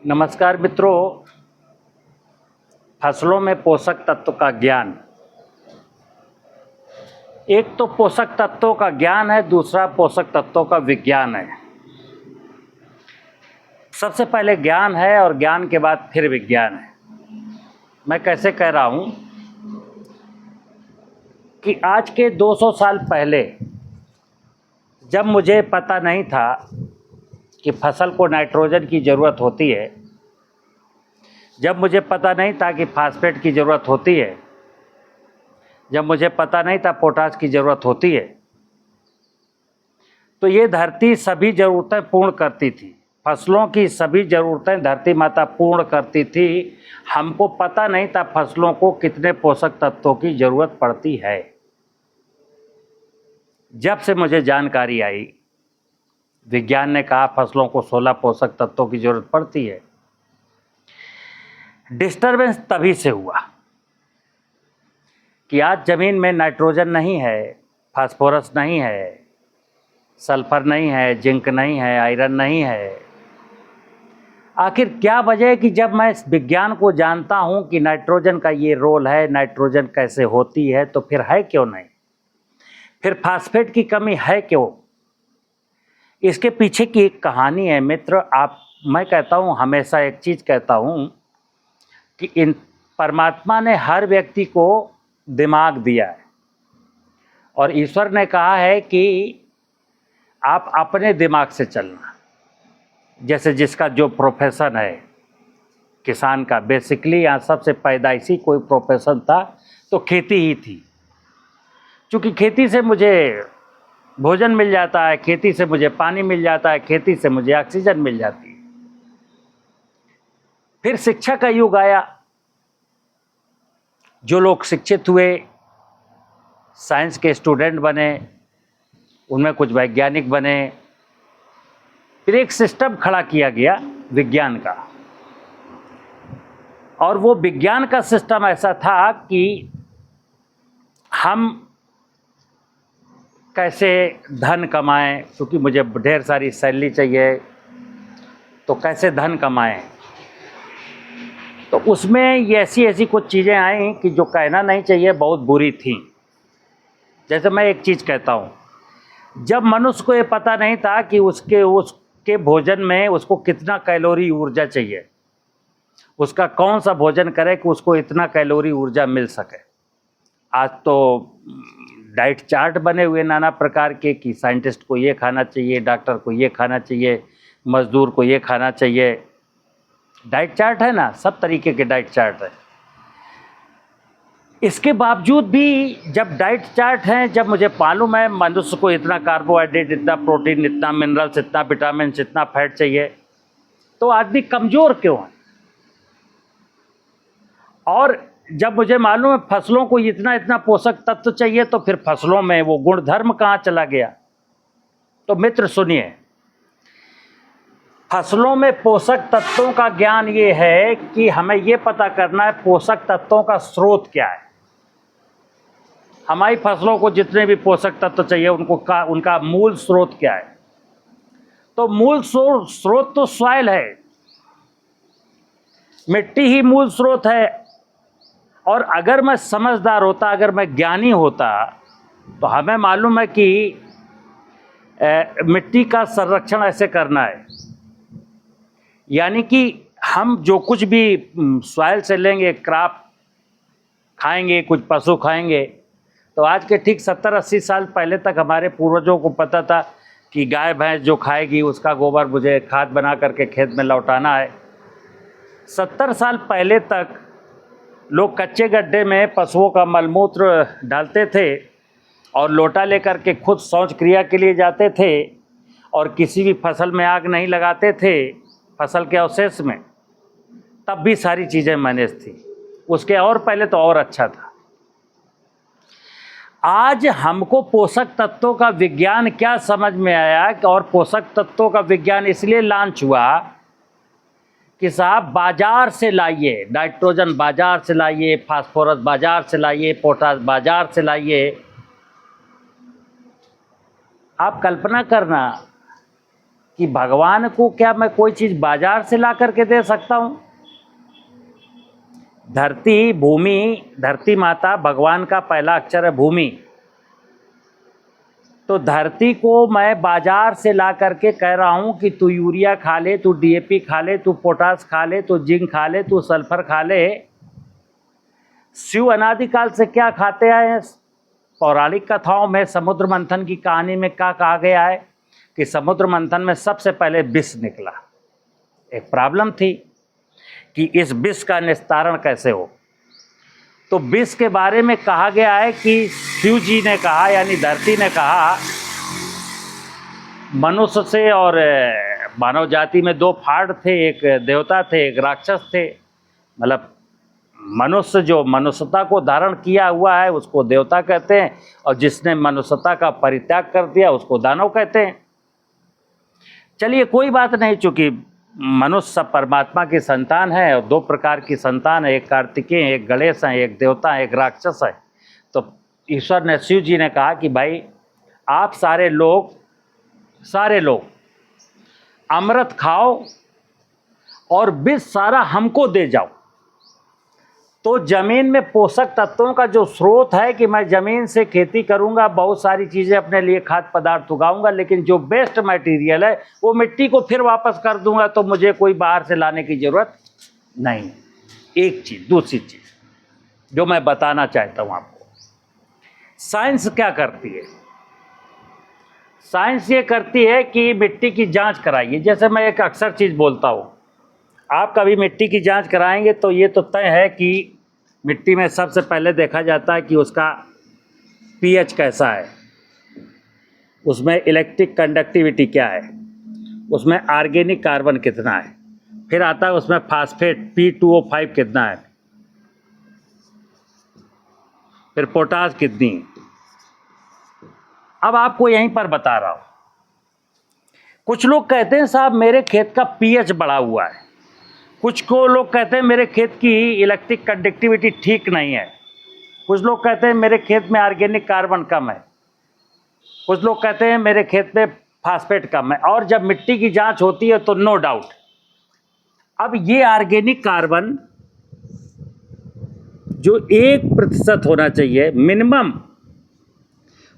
नमस्कार मित्रों। फसलों में पोषक तत्व का ज्ञान, एक तो पोषक तत्वों का ज्ञान है, दूसरा पोषक तत्वों का विज्ञान है। सबसे पहले ज्ञान है और ज्ञान के बाद फिर विज्ञान है। मैं कैसे कह रहा हूँ कि आज के 200 साल पहले जब मुझे पता नहीं था कि फसल को नाइट्रोजन की ज़रूरत होती है, जब मुझे पता नहीं था कि फास्फेट की ज़रूरत होती है, जब मुझे पता नहीं था पोटाश की ज़रूरत होती है, तो ये धरती सभी ज़रूरतें पूर्ण करती थी। फसलों की सभी ज़रूरतें धरती माता पूर्ण करती थी। हमको पता नहीं था फसलों को कितने पोषक तत्वों की ज़रूरत पड़ती है। जब से मुझे जानकारी आई, विज्ञान ने कहा फसलों को 16 पोषक तत्वों की ज़रूरत पड़ती है, डिस्टर्बेंस तभी से हुआ कि आज ज़मीन में नाइट्रोजन नहीं है, फास्फोरस नहीं है, सल्फर नहीं है, जिंक नहीं है, आयरन नहीं है। आखिर क्या वजह है कि जब मैं इस विज्ञान को जानता हूँ कि नाइट्रोजन का ये रोल है, नाइट्रोजन कैसे होती है, तो फिर है क्यों नहीं? फिर फास्फेट की कमी है क्यों? इसके पीछे की एक कहानी है मित्र। मैं कहता हूँ, हमेशा एक चीज़ कहता हूँ कि इन परमात्मा ने हर व्यक्ति को दिमाग दिया है और ईश्वर ने कहा है कि आप अपने दिमाग से चलना। जैसे जिसका जो प्रोफेशन है, किसान का बेसिकली यहाँ सबसे पैदाइशी कोई प्रोफेशन था तो खेती ही थी। क्योंकि खेती से मुझे भोजन मिल जाता है, खेती से मुझे पानी मिल जाता है, खेती से मुझे ऑक्सीजन मिल जाती है। फिर शिक्षा का युग आया। जो लोग शिक्षित हुए, साइंस के स्टूडेंट बने, उनमें कुछ वैज्ञानिक बने। फिर एक सिस्टम खड़ा किया गया विज्ञान का, और वो विज्ञान का सिस्टम ऐसा था कि हम कैसे धन कमाएं, क्योंकि मुझे ढेर सारी सैलरी चाहिए, तो कैसे धन कमाएं। तो उसमें ये ऐसी कुछ चीज़ें आई कि जो कहना नहीं चाहिए, बहुत बुरी थी। जैसे मैं एक चीज़ कहता हूँ, जब मनुष्य को ये पता नहीं था कि उसके भोजन में उसको कितना कैलोरी ऊर्जा चाहिए, उसका कौन सा भोजन करे कि उसको इतना कैलोरी ऊर्जा मिल सके। आज तो डाइट चार्ट बने हुए नाना प्रकार के कि साइंटिस्ट को ये खाना चाहिए, डॉक्टर को ये खाना चाहिए, मजदूर को ये खाना चाहिए। डाइट चार्ट है ना, सब तरीके के डाइट चार्ट है। इसके बावजूद भी जब डाइट चार्ट हैं, जब मुझे मालूम है मनुष्य को इतना कार्बोहाइड्रेट, इतना प्रोटीन, इतना मिनरल्स, इतना विटामिन, इतना फैट चाहिए, तो आदमी कमज़ोर क्यों है? और जब मुझे मालूम है फसलों को इतना इतना पोषक तत्व चाहिए, तो फिर फसलों में वो गुणधर्म कहाँ चला गया? तो मित्र सुनिए, फसलों में पोषक तत्वों का ज्ञान ये है कि हमें ये पता करना है पोषक तत्वों का स्रोत क्या है। हमारी फसलों को जितने भी पोषक तत्व चाहिए उनका मूल स्रोत क्या है? तो मूल स्रोत तो सॉइल है, मिट्टी ही मूल स्रोत है। और अगर मैं समझदार होता, अगर मैं ज्ञानी होता, तो हमें मालूम है कि मिट्टी का संरक्षण ऐसे करना है। यानी कि हम जो कुछ भी सॉइल से लेंगे, क्रॉप खाएंगे, कुछ पशु खाएंगे, तो आज के ठीक 70-80 साल पहले तक हमारे पूर्वजों को पता था कि गाय भैंस जो खाएगी उसका गोबर मुझे खाद बना करके खेत में लौटाना है। 70 साल पहले तक लोग कच्चे गड्ढे में पशुओं का मलमूत्र डालते थे और लोटा लेकर के खुद शौच क्रिया के लिए जाते थे, और किसी भी फसल में आग नहीं लगाते थे, फसल के अवशेष में। तब भी सारी चीज़ें मैनेज थी। उसके और पहले तो और अच्छा था। आज हमको पोषक तत्वों का विज्ञान क्या समझ में आया, और पोषक तत्वों का विज्ञान इसलिए लॉन्च हुआ कि साहब बाजार से लाइए, नाइट्रोजन बाजार से लाइए, फास्फोरस बाजार से लाइए, पोटाश बाजार से लाइए। आप कल्पना करना, कि भगवान को क्या मैं कोई चीज़ बाजार से ला करके दे सकता हूँ? धरती, भूमि, धरती माता, भगवान का पहला अक्षर है भूमि। तो धरती को मैं बाजार से ला करके कह रहा हूँ कि तू यूरिया खा ले, तू डीएपी खा ले, तू पोटास खा ले, तू जिंक खा ले, तू सल्फर खा ले। शिव अनादिकाल से क्या खाते आए हैं? पौराणिक कथाओं में समुद्र मंथन की कहानी में क्या कहा गया है कि समुद्र मंथन में सबसे पहले विष निकला। एक प्रॉब्लम थी कि इस विष का निस्तारण कैसे हो। तो विष के बारे में कहा गया है कि शिव जी ने कहा, यानी धरती ने कहा, मनुष्य से और मानव जाति में दो फाड़ थे, एक देवता थे, एक राक्षस थे। मतलब मनुष्य जो मनुष्यता को धारण किया हुआ है उसको देवता कहते हैं, और जिसने मनुष्यता का परित्याग कर दिया उसको दानव कहते हैं। चलिए कोई बात नहीं, चूँकि मनुष्य सब परमात्मा की संतान है, और दो प्रकार की संतान है, एक कार्तिकेय, एक गणेश है, एक देवता है, एक राक्षस है। तो ईश्वर ने, शिव जी ने कहा कि भाई आप सारे लोग अमृत खाओ और विष सारा हमको दे जाओ। तो ज़मीन में पोषक तत्वों का जो स्रोत है कि मैं ज़मीन से खेती करूंगा, बहुत सारी चीज़ें अपने लिए खाद्य पदार्थ उगाऊंगा, लेकिन जो बेस्ट मटेरियल है वो मिट्टी को फिर वापस कर दूंगा, तो मुझे कोई बाहर से लाने की ज़रूरत नहीं। एक चीज़। दूसरी चीज़ जो मैं बताना चाहता हूँ आपको, साइंस क्या करती है? साइंस ये करती है कि मिट्टी की जाँच कराइए। जैसे मैं एक अक्सर चीज़ बोलता हूँ, आप कभी मिट्टी की जांच कराएंगे तो ये तो तय है कि मिट्टी में सबसे पहले देखा जाता है कि उसका पीएच कैसा है, उसमें इलेक्ट्रिक कंडक्टिविटी क्या है, उसमें ऑर्गेनिक कार्बन कितना है, फिर आता है उसमें फास्फेट P2O5 कितना है, फिर पोटास कितनी है। अब आपको यहीं पर बता रहा हूँ, कुछ लोग कहते हैं साहब मेरे खेत का पीएच बढ़ा हुआ है, कुछ को लोग कहते हैं मेरे खेत की इलेक्ट्रिक कंडक्टिविटी ठीक नहीं है, कुछ लोग कहते हैं मेरे खेत में ऑर्गेनिक कार्बन कम है, कुछ लोग कहते हैं मेरे खेत में फास्फेट कम है। और जब मिट्टी की जांच होती है तो नो डाउट, अब ये ऑर्गेनिक कार्बन जो 1% होना चाहिए मिनिमम,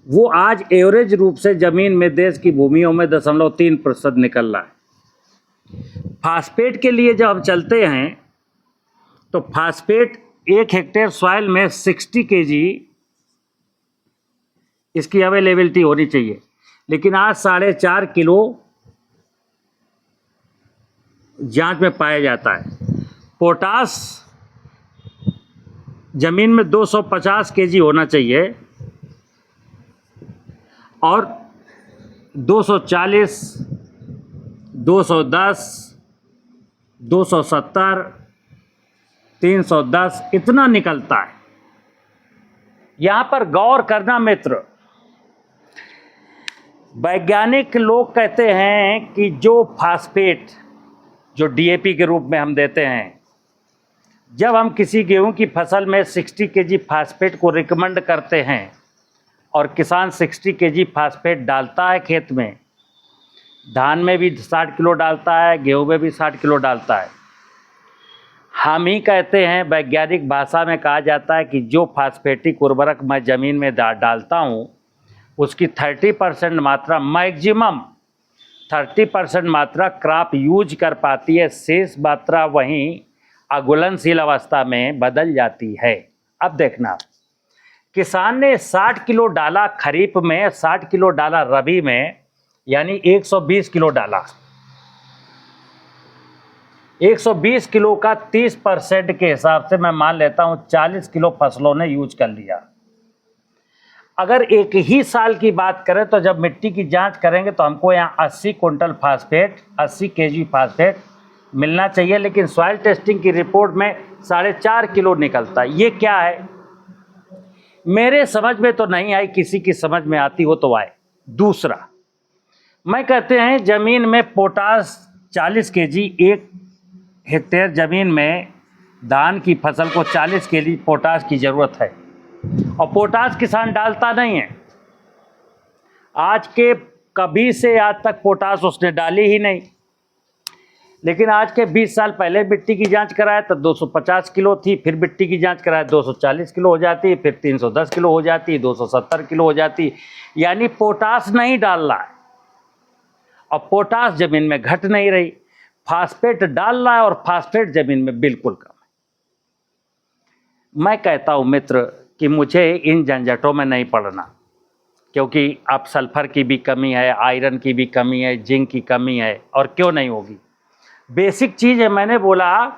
वो आज एवरेज रूप से ज़मीन में देश की भूमियों में 0.3% निकल रहा है। फास्फेट के लिए जब हम चलते हैं तो फास्फेट 1 हेक्टेयर सॉइल में 60 kg इसकी अवेलेबिलिटी होनी चाहिए, लेकिन आज 4.5 किलो जांच में पाया जाता है। पोटास जमीन में 250 kg होना चाहिए और 240, 210, 270, 310 इतना निकलता है। यहाँ पर गौर करना मित्र, वैज्ञानिक लोग कहते हैं कि जो फास्फेट जो डीएपी के रूप में हम देते हैं, जब हम किसी गेहूं की फसल में 60 kg फास्फेट को रिकमेंड करते हैं और किसान 60 kg फास्फेट डालता है खेत में, धान में भी 60 किलो डालता है, गेहूं में भी 60 किलो डालता है, हम ही कहते हैं, वैज्ञानिक भाषा में कहा जाता है कि जो फास्फेटिक उर्वरक मैं ज़मीन में डालता हूँ उसकी 30% मात्रा, मैक्सिमम 30% मात्रा क्रॉप यूज कर पाती है, शेष मात्रा वहीं अघुलनशील अवस्था में बदल जाती है। अब देखना, किसान ने 60 किलो डाला खरीफ में, 60 किलो डाला रबी में, यानी 120 किलो डाला। 120 किलो का 30% के हिसाब से मैं मान लेता हूं 40 किलो फसलों ने यूज कर लिया। अगर एक ही साल की बात करें तो जब मिट्टी की जांच करेंगे तो हमको यहाँ 80 क्विंटल फास्फेट, 80 kg फास्फेट मिलना चाहिए, लेकिन सॉइल टेस्टिंग की रिपोर्ट में 4.5 किलो निकलता है। ये क्या है? मेरे समझ में तो नहीं आई, किसी की समझ में आती हो तो आए। दूसरा, मैं कहते हैं ज़मीन में पोटास 40 kg, 1 हेक्टेयर ज़मीन में धान की फसल को 40 kg पोटास की ज़रूरत है, और पोटास किसान डालता नहीं है। आज के कभी से आज तक पोटास उसने डाली ही नहीं। लेकिन आज के 20 साल पहले मिट्टी की जांच कराया तो 250 किलो थी, फिर मिट्टी की जांच कराया 240 किलो हो जाती, फिर 310 किलो हो जाती, 270 किलो हो जाती। यानी पोटास नहीं डाल रहा है और पोटास जमीन में घट नहीं रही। फास्फेट डाल रहा है और फास्फेट जमीन में बिल्कुल कम है। मैं कहता हूं मित्र कि मुझे इन झंझटों में नहीं पड़ना, क्योंकि अब सल्फर की भी कमी है, आयरन की भी कमी है, जिंक की कमी है, और क्यों नहीं होगी। बेसिक चीज़ है। मैंने बोला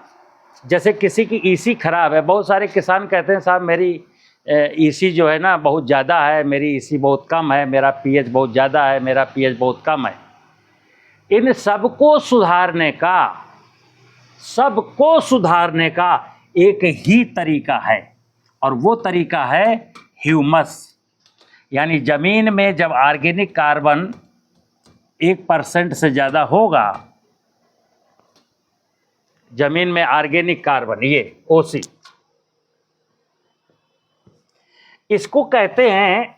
जैसे किसी की ईसी खराब है, बहुत सारे किसान कहते हैं साहब मेरी ईसी जो है ना बहुत ज़्यादा है, मेरी ईसी बहुत कम है, मेरा पीएच बहुत ज़्यादा है, मेरा पीएच बहुत कम है। इन सबको सुधारने का एक ही तरीका है, और वो तरीका है ह्यूमस। यानी ज़मीन में जब ऑर्गेनिक कार्बन 1% से ज़्यादा होगा, जमीन में ऑर्गेनिक कार्बन, ये ओसी, इसको कहते हैं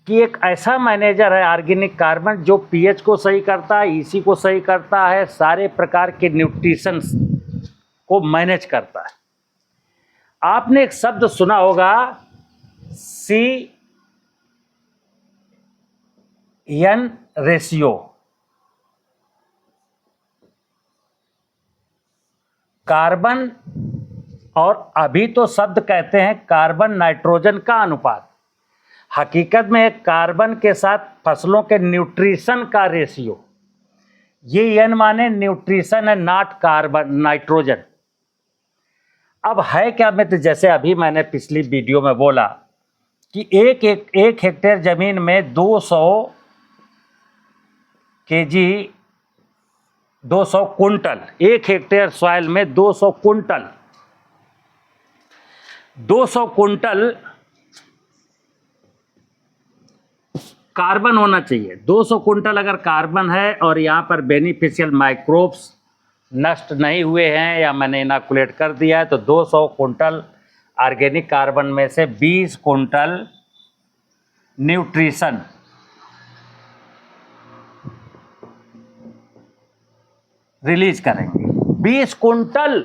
कि एक ऐसा मैनेजर है ऑर्गेनिक कार्बन जो पीएच को सही करता है, ईसी को सही करता है, सारे प्रकार के न्यूट्रिशंस को मैनेज करता है। आपने एक शब्द सुना होगा CN रेशियो। कार्बन, और अभी तो शब्द कहते हैं कार्बन नाइट्रोजन का अनुपात। हकीकत में कार्बन के साथ फसलों के न्यूट्रिशन का रेशियो। ये एन माने न्यूट्रिशन है, नॉट कार्बन नाइट्रोजन। अब है क्या मित्र, जैसे अभी मैंने पिछली वीडियो में बोला कि एक हेक्टेयर जमीन में 200 केजी 200 कुंटल, एक हेक्टेयर सॉइल में 200 कुंटल कार्बन होना चाहिए। 200 कुंटल अगर कार्बन है और यहाँ पर बेनिफिशियल माइक्रोब्स नष्ट नहीं हुए हैं या मैंने इनाकुलेट कर दिया है, तो 200 कुंटल ऑर्गेनिक कार्बन में से 20 कुंटल न्यूट्रिशन रिलीज करेंगे। 20 कुंटल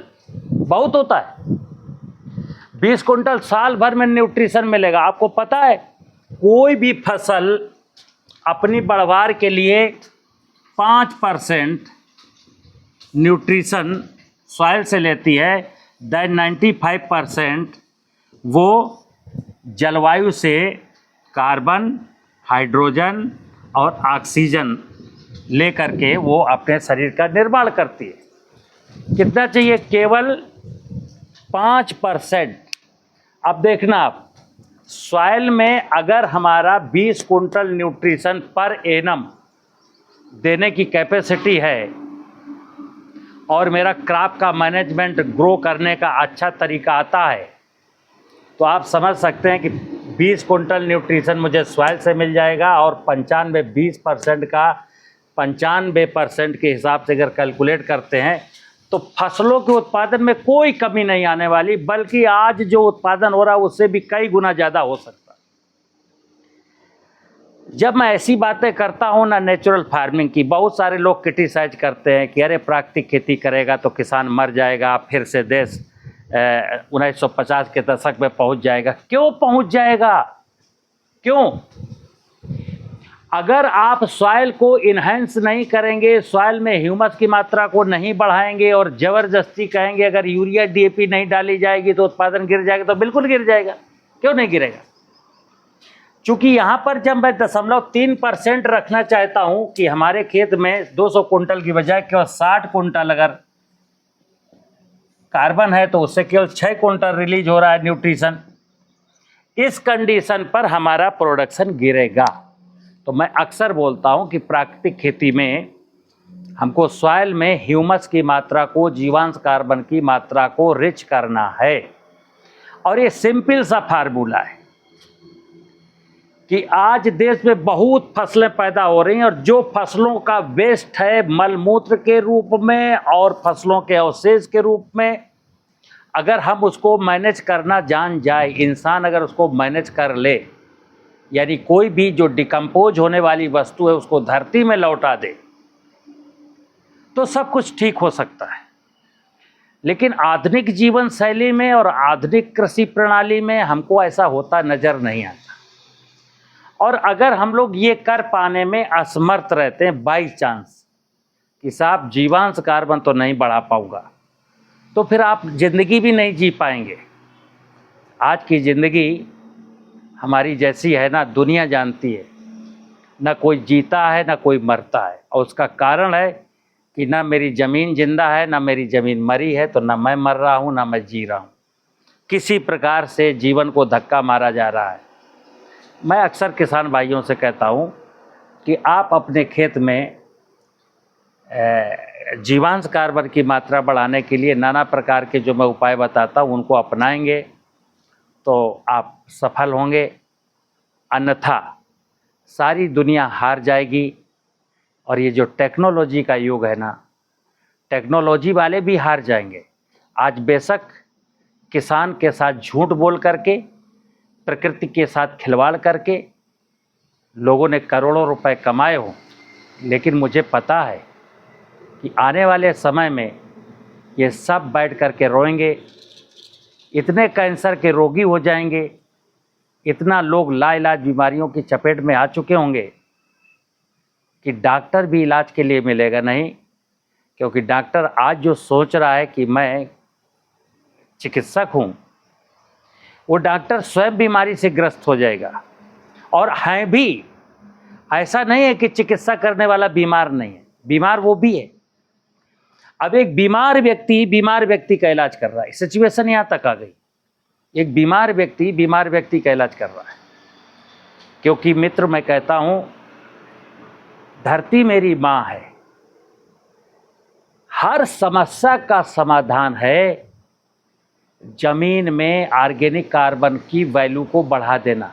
बहुत होता है। 20 कुंटल साल भर में न्यूट्रिशन मिलेगा। आपको पता है कोई भी फसल अपनी बढ़वार के लिए 5% न्यूट्रिशन सॉइल से लेती है, दैन 95% वो जलवायु से कार्बन, हाइड्रोजन और ऑक्सीजन लेकर के वो अपने शरीर का निर्माण करती है। कितना चाहिए? केवल 5%। अब देखना आप, सॉइल में अगर हमारा 20 कुंटल न्यूट्रिशन पर एनम देने की कैपेसिटी है और मेरा क्रॉप का मैनेजमेंट ग्रो करने का अच्छा तरीका आता है, तो आप समझ सकते हैं कि 20 कुंटल न्यूट्रिशन मुझे सॉइल से मिल जाएगा और 95% के हिसाब से अगर कैलकुलेट करते हैं तो फसलों के उत्पादन में कोई कमी नहीं आने वाली, बल्कि आज जो उत्पादन हो रहा है उससे भी कई गुना ज़्यादा हो सकता है। जब मैं ऐसी बातें करता हूँ ना नेचुरल फार्मिंग की, बहुत सारे लोग क्रिटिसाइज करते हैं कि अरे प्राकृतिक खेती करेगा तो किसान मर जाएगा, फिर से देश 1950 के दशक में पहुँच जाएगा। क्यों पहुँच जाएगा? क्यों? अगर आप सॉइल को इन्हेंस नहीं करेंगे, सॉइल में ह्यूमस की मात्रा को नहीं बढ़ाएंगे और ज़बरदस्ती कहेंगे अगर यूरिया डीएपी नहीं डाली जाएगी तो उत्पादन गिर जाएगा, तो बिल्कुल गिर जाएगा। क्यों नहीं गिरेगा? चूँकि यहाँ पर जब मैं 0.3% रखना चाहता हूँ कि हमारे खेत में 200 कुंटल की बजाय केवल 60 कुंटल अगर कार्बन है तो उससे केवल 6 कुंटल रिलीज हो रहा है न्यूट्रिशन, इस कंडीशन पर हमारा प्रोडक्शन गिरेगा। तो मैं अक्सर बोलता हूं कि प्राकृतिक खेती में हमको सॉइल में ह्यूमस की मात्रा को, जीवांश कार्बन की मात्रा को रिच करना है। और ये सिंपल सा फार्मूला है कि आज देश में बहुत फसलें पैदा हो रही हैं और जो फसलों का वेस्ट है मलमूत्र के रूप में और फसलों के अवशेष के रूप में, अगर हम उसको मैनेज करना जान जाए, इंसान अगर उसको मैनेज कर ले, यानी कोई भी जो डिकम्पोज होने वाली वस्तु है उसको धरती में लौटा दे तो सब कुछ ठीक हो सकता है। लेकिन आधुनिक जीवन शैली में और आधुनिक कृषि प्रणाली में हमको ऐसा होता नज़र नहीं आता। और अगर हम लोग ये कर पाने में असमर्थ रहते हैं बाई चांस कि साहब जीवांश कार्बन तो नहीं बढ़ा पाऊंगा, तो फिर आप ज़िंदगी भी नहीं जी पाएंगे। आज की ज़िंदगी हमारी जैसी है ना, दुनिया जानती है, ना कोई जीता है ना कोई मरता है। और उसका कारण है कि ना मेरी ज़मीन जिंदा है ना मेरी ज़मीन मरी है, तो ना मैं मर रहा हूँ ना मैं जी रहा हूँ। किसी प्रकार से जीवन को धक्का मारा जा रहा है। मैं अक्सर किसान भाइयों से कहता हूँ कि आप अपने खेत में जीवांश कार्बन की मात्रा बढ़ाने के लिए नाना प्रकार के जो मैं उपाय बताता हूँ उनको अपनाएंगे तो आप सफल होंगे, अन्यथा सारी दुनिया हार जाएगी। और ये जो टेक्नोलॉजी का युग है ना, टेक्नोलॉजी वाले भी हार जाएंगे। आज बेशक किसान के साथ झूठ बोल करके, प्रकृति के साथ खिलवाड़ करके लोगों ने करोड़ों रुपए कमाए हों, लेकिन मुझे पता है कि आने वाले समय में ये सब बैठ करके रोएंगे। इतने कैंसर के रोगी हो जाएंगे, इतना लोग लाइलाज बीमारियों की चपेट में आ चुके होंगे कि डॉक्टर भी इलाज के लिए मिलेगा नहीं। क्योंकि डॉक्टर आज जो सोच रहा है कि मैं चिकित्सक हूँ, वो डॉक्टर स्वयं बीमारी से ग्रस्त हो जाएगा। और हैं भी, ऐसा नहीं है कि चिकित्सा करने वाला बीमार नहीं है, बीमार वो भी है। अब एक बीमार व्यक्ति का इलाज कर रहा है, सिचुएशन यहाँ तक आ गई। एक बीमार व्यक्ति का इलाज कर रहा है। क्योंकि मित्र, मैं कहता हूँ धरती मेरी माँ है। हर समस्या का समाधान है जमीन में ऑर्गेनिक कार्बन की वैल्यू को बढ़ा देना।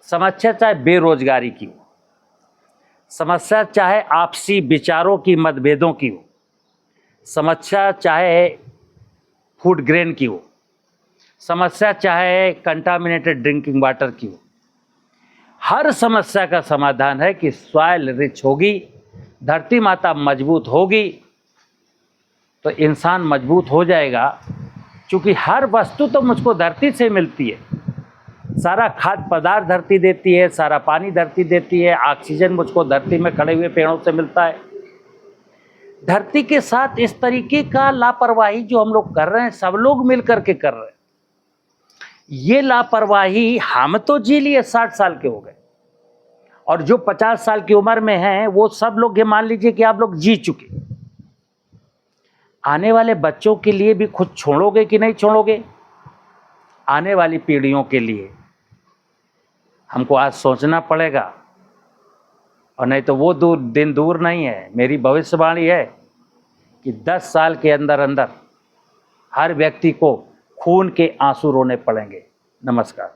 समस्या चाहे बेरोजगारी की हो, समस्या चाहे आपसी विचारों की मतभेदों की हो, समस्या चाहे फूड ग्रेन की हो, समस्या चाहे कंटामिनेटेड ड्रिंकिंग वाटर की हो, हर समस्या का समाधान है कि सॉइल रिच होगी, धरती माता मजबूत होगी तो इंसान मजबूत हो जाएगा। क्योंकि हर वस्तु तो मुझको धरती से मिलती है। सारा खाद्य पदार्थ धरती देती है, सारा पानी धरती देती है, ऑक्सीजन मुझको धरती में खड़े हुए पेड़ों से मिलता है। धरती के साथ इस तरीके का लापरवाही जो हम लोग कर रहे हैं, सब लोग मिल करके कर रहे हैं। ये लापरवाही हम तो जी लिए 60 साल के हो गए, और जो 50 साल की उम्र में हैं वो सब लोग, ये मान लीजिए कि आप लोग जी चुके। आने वाले बच्चों के लिए भी कुछ छोड़ोगे कि नहीं छोड़ोगे? आने वाली पीढ़ियों के लिए हमको आज सोचना पड़ेगा, और नहीं तो वो दिन दूर नहीं है। मेरी भविष्यवाणी है कि 10 साल के अंदर अंदर हर व्यक्ति को खून के आंसू रोने पड़ेंगे। नमस्कार।